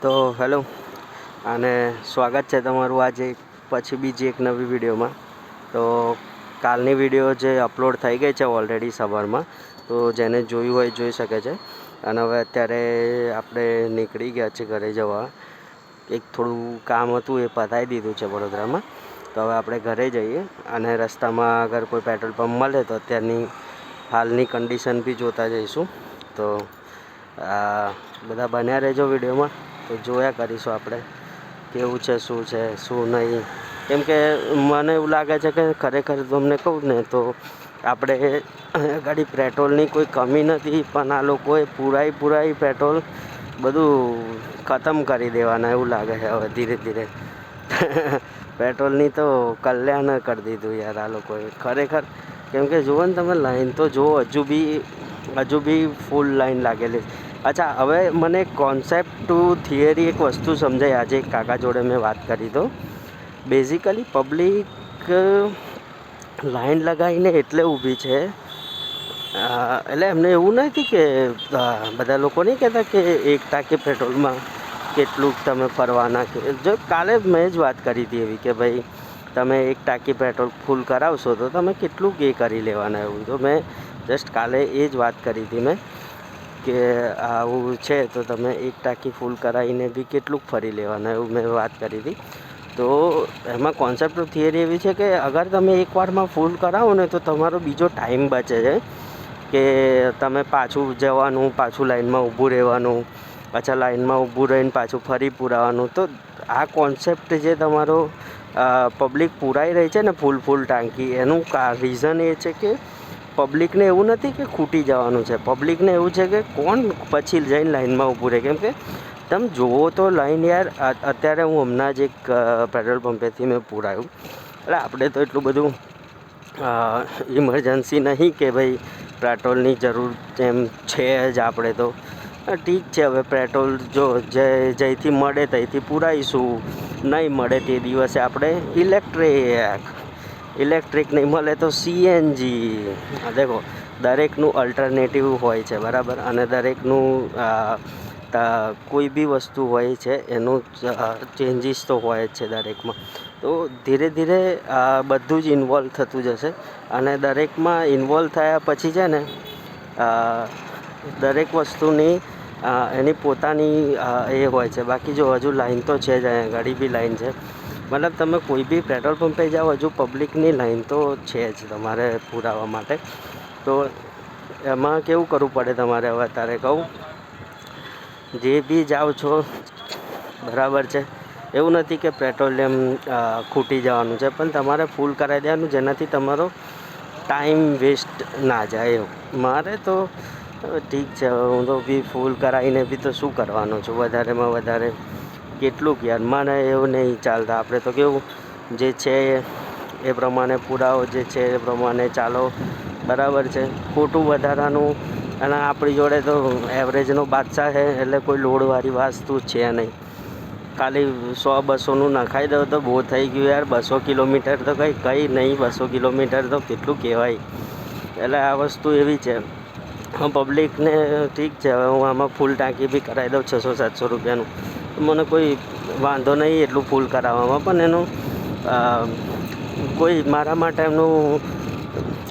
તો હેલો અને સ્વાગત છે તમારું આજે પછી બીજી એક નવી વિડીયોમાં. તો કાલની વિડીયો જે અપલોડ થઈ ગઈ છે ઓલરેડી સવારમાં, તો જેને જોયું હોય જોઈ શકે છે. અને હવે અત્યારે આપણે નીકળી ગયા છે ઘરે જવા. એક થોડું કામ હતું એ પતાવી દીધું છે વડોદરામાં. તો હવે આપણે ઘરે જઈએ અને રસ્તામાં અગર કોઈ પેટ્રોલ પંપ મળે તો અત્યારની હાલની કન્ડિશન બી જોતા જઈશું. તો બધા બન્યા રહેજો વિડીયોમાં, તો જોયા કરીશું આપણે કેવું છે, શું નહીં. કેમ કે મને એવું લાગે છે કે ખરેખર તમને કહું ને તો આપણે ગાડી પેટ્રોલની કોઈ કમી નથી, પણ આ લોકોએ પૂરાઈ પેટ્રોલ બધું ખતમ કરી દેવાના એવું લાગે છે હવે ધીરે ધીરે. પેટ્રોલની તો કલ્યાણ કરી દીધું યાર આ લોકોએ ખરેખર. કેમ કે જુઓ ને તમે લાઈન તો જુઓ, હજુ બી ફૂલ લાઈન લાગેલી. અચ્છા, હવે મને કોન્સેપ્ટ ટુ થિયરી એક વસ્તુ સમજાય. આજે એક કાકા જોડે મેં વાત કરી તો બેઝિકલી પબ્લિક લાઈન લગાવીને એટલે ઊભી છે, એટલે એમને એવું નથી કે બધા લોકો નહીં કહેતા કે એક ટાંકી પેટ્રોલમાં કેટલુંક તમે ફરવાના. કે જો કાલે મેં જ વાત કરી હતી એવી કે ભાઈ તમે એક ટાંકી પેટ્રોલ ફૂલ કરાવશો તો તમે કેટલુંક એ કરી લેવાના. એવું તો મેં જસ્ટ કાલે એ જ વાત કરી હતી મેં કે આવું છે તો તમે એક ટાંકી ફૂલ કરાવીને બી કેટલુંક ફરી લેવાના, એવું મેં વાત કરી હતી. તો એમાં કોન્સેપ્ટ થિયરી એવી છે કે અગર તમે એકવારમાં ફૂલ કરાવો ને તો તમારો બીજો ટાઈમ બચે છે. કે તમે પાછું જવાનું, પાછું લાઈનમાં ઊભું રહેવાનું, પાછા લાઈનમાં ઊભું રહીને પાછું ફરી પુરાવાનું. તો આ કોન્સેપ્ટ જે તમારો પબ્લિક પુરાઈ રહી છે ને ફૂલ ટાંકી, એનું રીઝન એ છે કે પબ્લિકને એવું નથી કે ખૂટી જવાનું છે. પબ્લિકને એવું છે કે કોણ પછી જઈને લાઈનમાં ઊભું રહે. કેમ કે તમે જુઓ તો લાઈન યાર, અત્યારે હું હમણાં જ એક પેટ્રોલ પંપેથી મેં પુરાયું. એટલે આપણે તો એટલું બધું ઇમરજન્સી નહીં કે ભાઈ પેટ્રોલની જરૂર એમ છે જ. આપણે તો ઠીક છે, હવે પેટ્રોલ જો જ્યાંથી મળે ત્યાંથી પુરાઈશું, નહીં મળે તે દિવસે આપણે ઇલેક્ટ્રિક નહીં મળે તો CNG. દેખો, દરેકનું અલ્ટરનેટિવ હોય છે બરાબર, અને દરેકનું કોઈ બી વસ્તુ હોય છે એનું ચેન્જીસ તો હોય જ છે દરેકમાં. તો ધીરે ધીરે બધું જ ઇન્વોલ્વ થતું જશે, અને દરેકમાં ઇન્વોલ્વ થયા પછી છે ને દરેક વસ્તુની એની પોતાની એ હોય છે. બાકી જો હજુ લાઈન તો છે જ, અહીંયા ગાડી બી લાઈન છે. મતલબ તમે કોઈ બી પેટ્રોલ પંપે જાઓ હજુ પબ્લિકની લાઈન તો છે જ તમારે પુરાવા માટે. તો એમાં કેવું કરવું પડે તમારે, હવે અત્યારે કહું, જે બી જાઓ છો બરાબર છે, એવું નથી કે પેટ્રોલિયમ ખૂટી જવાનું છે, પણ તમારે ફૂલ કરાવી દેવાનું જેનાથી તમારો ટાઈમ વેસ્ટ ના જાય એવું. મારે તો ઠીક છે, હું તો બી ફૂલ કરાવીને બી તો શું કરવાનો છું, વધારેમાં વધારે કેટલુંક યાર. મને એવું નહીં ચાલતા. આપણે તો કેવું જે છે એ પ્રમાણે પુરાવો, જે છે એ પ્રમાણે ચાલો બરાબર છે. ખોટું વધારાનું, અને આપણી જોડે તો એવરેજનો બાદશાહ છે, એટલે કોઈ લોડવાળી વસ્તુ છે નહીં. ખાલી 100-200નું નખાઈ દો તો બહુ થઈ ગયું યાર. 200 કિલોમીટર તો કંઈ નહીં, 200 કિલોમીટર તો કેટલું કહેવાય. એટલે આ વસ્તુ એવી છે. પબ્લિકને ઠીક છે, હવે હું આમાં ફૂલ ટાંકી બી કરાવી દઉં 600-700 રૂપિયાનું, મને કોઈ વાંધો નહીં એટલું ફૂલ કરાવવામાં. પણ એનું કોઈ મારા માટે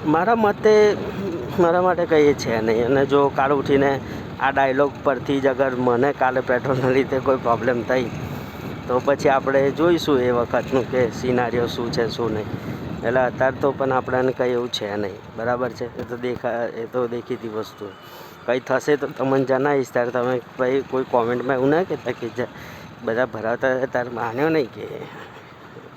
મારા માટે કંઈ છે નહીં. અને જો કાલ ઉઠીને આ ડાયલોગ પરથી જ અગર મને કાલે પેટ્રોલના લીધે કોઈ પ્રોબ્લેમ થઈ તો પછી આપણે જોઈશું એ વખતનું કે સિનારીઓ શું છે શું નહીં. એટલે અત્યારે તો પણ આપણને કંઈ એવું છે નહીં, બરાબર છે. એ તો દેખીતી વસ્તુ. કંઈ થશે તો તમને જણાવીશ. ત્યારે તમે ભાઈ કોઈ કોમેન્ટમાં એવું ના કહેતા કે બધા ભરાવતા તારે માન્યો નહીં કે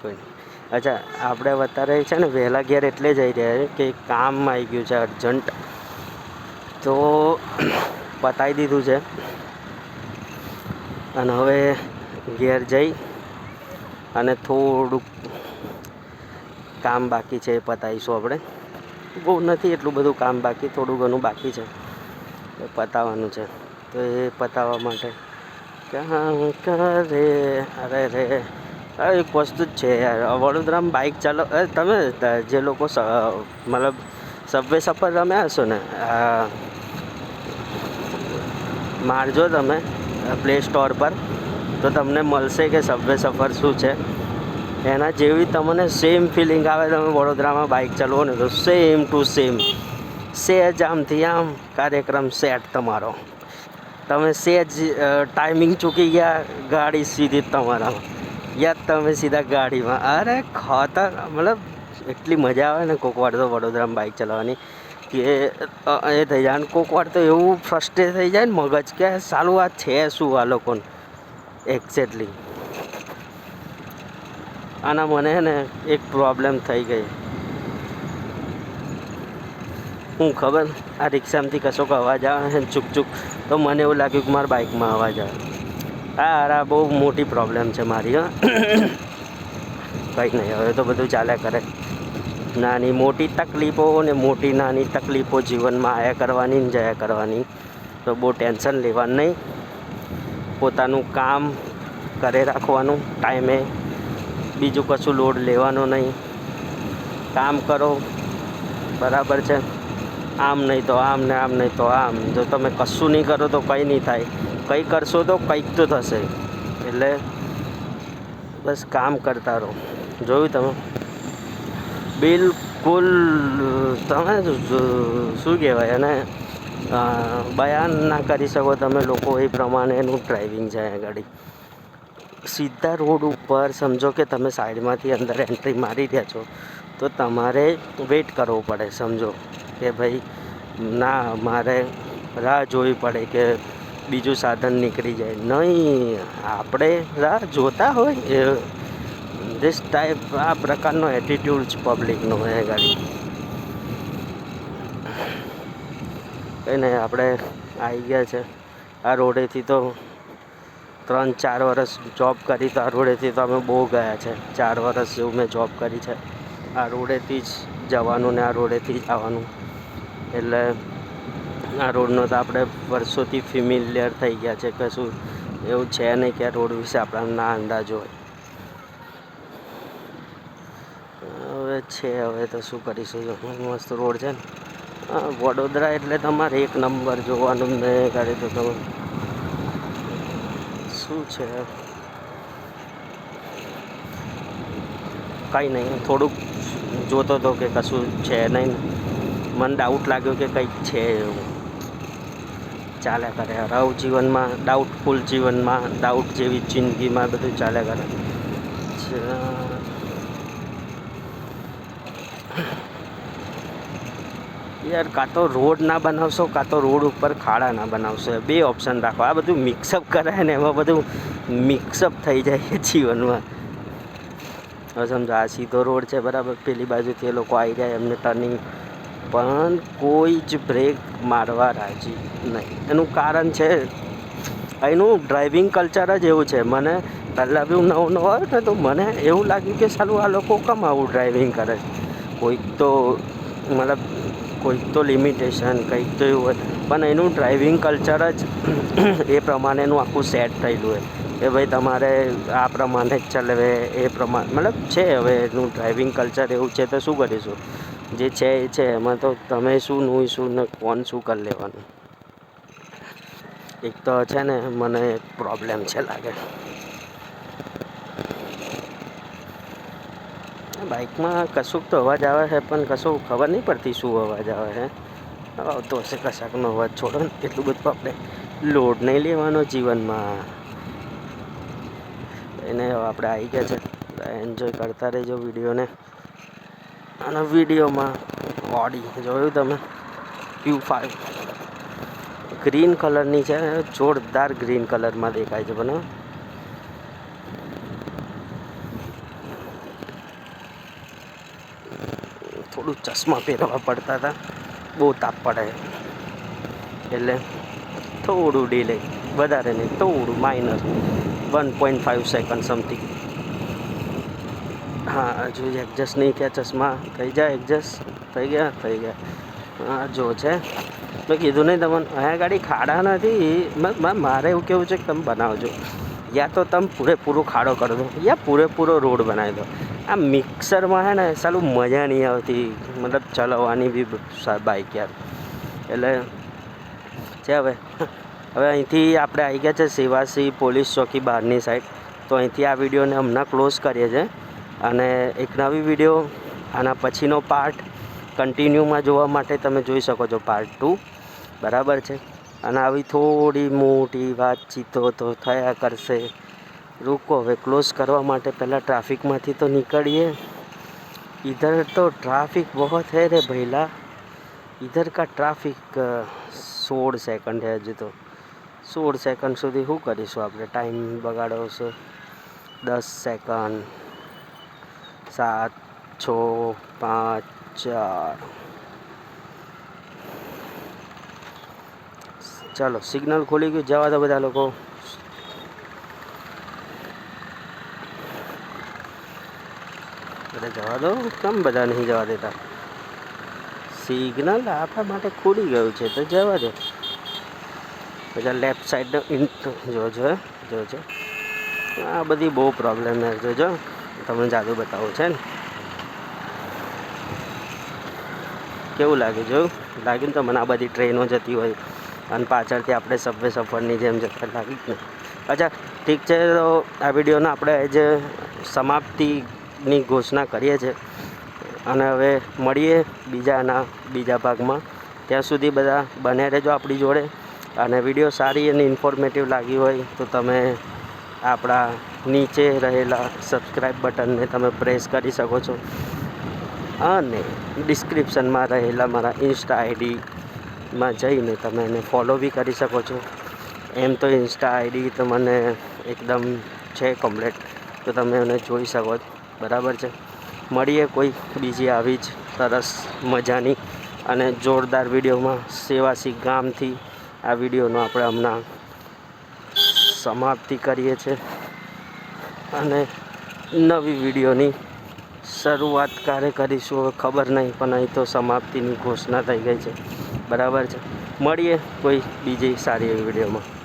કોઈ નહીં. અચ્છા, આપણે અત્યારે છે ને વહેલા ઘેર એટલે જઈ રહ્યા કે કામ આવી ગયું છે અર્જન્ટ, તો પતાવી દીધું છે. અને હવે ઘેર જઈ અને થોડુંક કામ બાકી છે એ પતાવીશું આપણે. બહુ નથી એટલું બધું કામ બાકી, થોડું ઘણું બાકી છે એ પતાવવાનું છે. તો એ પતાવવા માટે ક્યાં કરે અરે રે એક વસ્તુ જ છે યાર. વડોદરામાં બાઇક ચાલો, તમે જે લોકો મતલબ સબવે સફર રમ્યા હશો ને, મારજો તમે પ્લે સ્ટોર પર તો તમને મળશે કે સબવે સફર શું છે. એના જેવી તમને સેમ ફિલિંગ આવે. તમે વડોદરામાં બાઇક ચલાવો ને તો સેમ ટુ સેમ સહેજ આમથી આમ કાર્યક્રમ સેટ તમારો. તમે સહેજ ટાઈમિંગ ચૂકી ગયા, ગાડી સીધી તમારા યાદ, તમે સીધા ગાડીમાં. અરે ખતર, મતલબ એટલી મજા આવે ને કોક વાર તો વડોદરામાં બાઇક ચલાવવાની કે એ થઈ જાય. અને કોક વાર તો એવું ફ્રસ્ટ્રેટ થઈ જાય ને મગજ કે સાલું આ છે શું આ લોકોને એક્ઝેક્ટલી. આના મને હે ને એક પ્રોબ્લેમ થઈ ગઈ. હું ખબર, આ રિક્ષામાંથી કશોક અવાજ આવે ને ચૂક ચૂક, તો મને એવું લાગ્યું કે મારા બાઇકમાં અવાજ આવે. આ બહુ મોટી પ્રોબ્લેમ છે મારી. કંઈ નહીં, હવે તો બધું ચાલ્યા કરે. નાની મોટી તકલીફો ને મોટી નાની તકલીફો જીવનમાં આયા કરવાની ને જયા કરવાની. તો બહુ ટેન્શન લેવાનું નહીં. પોતાનું કામ કરે રાખવાનું ટાઈમે, બીજું કશું લોડ લેવાનો નહીં. કામ કરો, બરાબર છે. આમ નહીં તો આમ ને આમ નહીં તો આમ. જો તમે કશું નહીં કરો તો કંઈ નહીં થાય. કંઈ કરશો તો કંઈક તો થશે. એટલે બસ કામ કરતા રહો. જોયું તમે, બિલકુલ તમે શું કહેવાય એને બયાન ના કરી શકો તમે લોકો એ પ્રમાણેનું ડ્રાઇવિંગ છે આ ગાડી. સીધા રોડ ઉપર સમજો કે તમે સાઈડમાંથી અંદર એન્ટ્રી મારી રહ્યા છો તો તમારે વેઇટ કરવો પડે. સમજો કે ભાઈ ના, મારે રાહ જોવી પડે કે બીજું સાધન નીકળી જાય. નહીં, આપણે રાહ જોતા હોય એ ધીસ ટાઈપ. આ પ્રકારનો એટીટ્યૂડ જ પબ્લિકનો એ ગાડી. કંઈ નહીં, આપણે આવી ગયા છે આ રોડેથી. તો 3-4 વર્ષ જોબ કરી તો આ રોડેથી તો અમે બહુ ગયા છે. 4 વર્ષ જેવું મેં જોબ કરી છે. આ રોડેથી જ જવાનું ને આ રોડેથી જ આવવાનું. એટલે આ રોડનો તો આપણે વર્ષોથી ફેમિલિયર થઈ ગયા છે. કશું એવું છે નહીં કે આ રોડ વિશે આપણને ના અંદાજો હોય. હવે છે, હવે તો શું કરીશું. મસ્ત રોડ છે ને. વડોદરા એટલે તમારે એક નંબર જોવાનું ને ગાડી. તો તમે શું છે, કંઈ નહીં, થોડુંક જોતો હતો કે કશું છે નહીં. મને ડાઉટ લાગ્યો કે કંઈક છે એવું. ચાલ્યા કરે આવું જીવનમાં. ડાઉટફુલ જીવનમાં, ડાઉટ જેવી જિંદગીમાં બધું ચાલ્યા કરે. યાર, કાં તો રોડ ના બનાવશો કાં તો રોડ ઉપર ખાડા ના બનાવશો. બે ઓપ્શન રાખો. આ બધું મિક્સઅપ કરાય ને એમાં બધું મિક્સઅપ થઈ જાય જીવનમાં. હવે સમજો આ સીધો રોડ છે, બરાબર. પેલી બાજુથી એ લોકો આવી જાય, એમને ટર્નિંગ, પણ કોઈ જ બ્રેક મારવા રાજી નહીં. એનું કારણ છે અહીંનું ડ્રાઇવિંગ કલ્ચર જ એવું છે. મને પહેલાં બી હું નવો હોય ને તો મને એવું લાગ્યું કે સાલું આ લોકો કેમ આવું ડ્રાઇવિંગ કરે છે. કોઈક તો મતલબ કોઈક તો લિમિટેશન કંઈક તો એવું હોય. પણ એનું ડ્રાઇવિંગ કલ્ચર જ એ પ્રમાણેનું આખું સેટ થયેલું હોય કે ભાઈ તમારે આ પ્રમાણે જ ચલાવે. એ પ્રમાણે મતલબ છે. હવે એનું ડ્રાઇવિંગ કલ્ચર એવું છે તો શું કરીશું. જે છે એ છે. એમાં તો તમે શું નું શું ને કોણ શું કરી લેવાનું. એક તો છે ને મને એક પ્રોબ્લેમ છે લાગે. બાઇકમાં કશુંક તો અવાજ આવે છે, પણ કશું ખબર નહીં પડતી શું અવાજ આવે છે. આવતો હશે કશાકનો અવાજ. છોડો ને, એટલું બધું આપણે લોડ નહીં લેવાનો જીવનમાં. એને આપણે આવી ગયા છે. એન્જોય કરતા રહેજો વિડીયોને. અને વિડીયોમાં ઓડી જોયું તમે, Q5 ગ્રીન કલરની છે. જોરદાર ગ્રીન કલરમાં દેખાય છે. પણ થોડું ચશ્મા પહેરવા પડતા હતા, બહુ તાપ પડે એટલે થોડું ડીલે, વધારે નહીં, થોડું માઇનર 1.5 સેકન્ડ સમથિંગ. હા, હજુ એડજસ્ટ નહીં થયા ચશ્મા. થઈ જાય એડજસ્ટ. થઈ ગયા. હા, જો છે મેં કીધું નહીં તમને, અહીંયા ગાડી ખાડા નથી. મારે એવું કેવું છે કે તમે બનાવજો, યા તો તમે પૂરેપૂરો ખાડો કરી દો, યા પૂરેપૂરો રોડ બનાવી દો. આ મિક્સરમાં છે ને સાલું મજા નહીં આવતી, મતલબ ચલાવવાની બી બાઇક યાર. એટલે છે હવે હવે અહીંથી આપણે આવી ગયા છે સેવાસી પોલીસ ચોકી બહારની સાઈડ. તો અહીંથી આ વિડીયોને હમણાં ક્લોઝ કરીએ છીએ અને એક નવી વિડીયો આના પછીનો પાર્ટ કન્ટિન્યુમાં જોવા માટે તમે જોઈ શકો છો પાર્ટ 2. બરાબર છે. અને આવી થોડી મોટી વાતચીતો તો થયા કરશે. રૂકો, હવે ક્લોઝ કરવા માટે પહેલાં ટ્રાફિકમાંથી તો નીકળીએ. इधर तो ट्रैफिक बहुत है रे भैला, इधर का ट्रैफिक 16 सेकंड है हजू तो 16 सेकंड સુધી શું કરીશું આપણે? ટાઈમ બગાડવો છે. 10 સેકન્ડ, 7, 6, 5, 4. ચાલો, સિગ્નલ ખોલી ગયું, જવા દો બધા લોકો. અરે જવા દો, કેમ બધા નહીં જવા દેતા? સિગ્નલ આપણા માટે ખુલી ગયું છે તો જવા દો. બધા લેફ્ટ સાઈડનો જોજો જોજો. આ બધી બહુ પ્રોબ્લેમ જોજો, તમને જાદુ બતાવું છે ને. કેવું લાગે? જોયું? લાગ્યું તો મને આ બધી ટ્રેનો જતી હોય અને પાછળથી આપણે સબવે સફરની જેમ જતા લાગી જ ને. અચ્છા ઠીક છે, તો આ વિડીયોને આપણે જે સમાપ્તિની ઘોષણા કરીએ છીએ અને હવે મળીએ બીજા ભાગમાં. ત્યાં સુધી બધા બને રહેજો આપણી જોડે. અને વિડીયો સારી અને ઇન્ફોર્મેટિવ લાગી હોય તો તમે આપણા નીચે રહેલા સબસ્ક્રાઈબ બટનને તમે પ્રેસ કરી શકો છો અને ડિસ્ક્રિપ્શનમાં રહેલા મારા ઇન્સ્ટા આઈડીમાં જઈને તમે એને ફોલો બી કરી શકો છો. એમ તો ઇન્સ્ટા આઈડી તો મને એકદમ છે કમ્પ્લેટ, તો તમે એને જોઈ શકો છો. બરાબર છે. મળીએ કોઈ બીજી આવી જ સરસ મજાની અને જોરદાર વિડીયોમાં. સેવાસી ગામથી આ વિડીયોનો આપણે હમણાં સમાપ્તિ કરીએ છીએ અને નવી વિડીયોની શરૂઆત ક્યારે કરીશું હવે ખબર નહીં, પણ અહીં તો સમાપ્તિની ઘોષણા થઈ ગઈ છે. બરાબર છે. મળીએ કોઈ બીજી સારી એવી વિડીયોમાં.